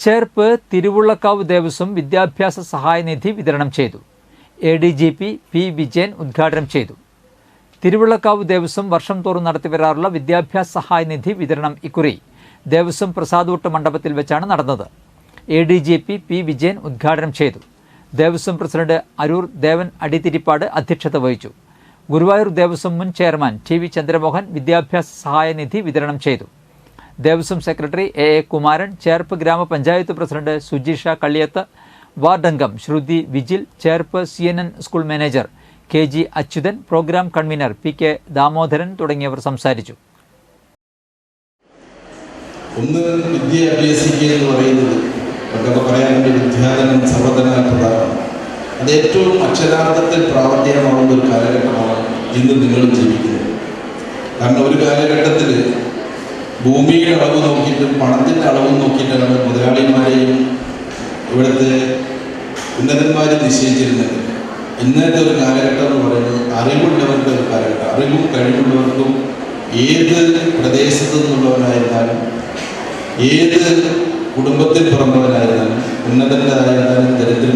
ചേർപ്പ് തിരുവുള്ളക്കാവ് ദേവസ്വം വിദ്യാഭ്യാസ സഹായനിധി വിതരണം ചെയ്തു. ADGP P. വിജയൻ ഉദ്ഘാടനം ചെയ്തു. തിരുവുള്ളക്കാവ് ദേവസ്വം വർഷം തോറും നടത്തിവരാറുള്ള വിദ്യാഭ്യാസ സഹായനിധി വിതരണം ഇക്കുറി ദേവസ്വം പ്രസാദൂട്ട് മണ്ഡപത്തിൽ വെച്ചാണ് നടന്നത്. ADGP P. വിജയൻ ഉദ്ഘാടനം ചെയ്തു. ദേവസ്വം പ്രസിഡന്റ് അരൂർ ദേവൻ അടിതിരിപ്പാട് അധ്യക്ഷത വഹിച്ചു. ഗുരുവായൂർ ദേവസ്വം മുൻ ചെയർമാൻ TV. ചന്ദ്രമോഹൻ വിദ്യാഭ്യാസ സഹായനിധി വിതരണം ചെയ്തു. Devaswom secretary A. കുമാരൻ, ചേർപ്പ് ഗ്രാമപഞ്ചായത്ത് പ്രസിഡന്റ് സുജീഷ കള്ളിയത്ത്, വാർഡംഗം Sruthi Vijil, Cherpu CNN school manager KG Achuthan, programme convener PK Damodaran തുടങ്ങിയവർ സംസാരിച്ചു. ഒന്ന് വിദ്യ അഭ്യസിക്കുക എന്ന് പറയുന്നത് പണ്ടൊക്കെ പറയാനുണ്ട്, വിദ്യാധനം സർവ്വധനാൽ പ്രധാനമാണ്. അത് ഏറ്റവും അക്ഷരാർത്ഥത്തിൽ പ്രാവർത്തികമാവുന്ന ഒരു കാലഘട്ടമാണ് ഇന്ന് നിങ്ങളും ജീവിക്കുന്നത്. കാരണം ഒരു കാലഘട്ടത്തിൽ ഭൂമിയുടെ അളവ് നോക്കിയിട്ടും പണത്തിൻ്റെ അളവ് നോക്കിയിട്ടാണ് മുതലാളിമാരെയും ഇവിടുത്തെ ഉന്നതന്മാരെ നിശ്ചയിച്ചിരുന്നത്. ഇന്നത്തെ ഒരു കാലഘട്ടം എന്ന് പറയുന്നത് അറിവുള്ളവരുടെ ഒരു കാലഘട്ടം. അറിവും കഴിവുള്ളവർക്കും ഏത് പ്രദേശത്തു നിന്നുള്ളവനായിരുന്നാലും ഏത് കുടുംബത്തിൽ പിറന്നവനായിരുന്നാലും ഉന്നതനായിരുന്നാലും ദരിദ്ര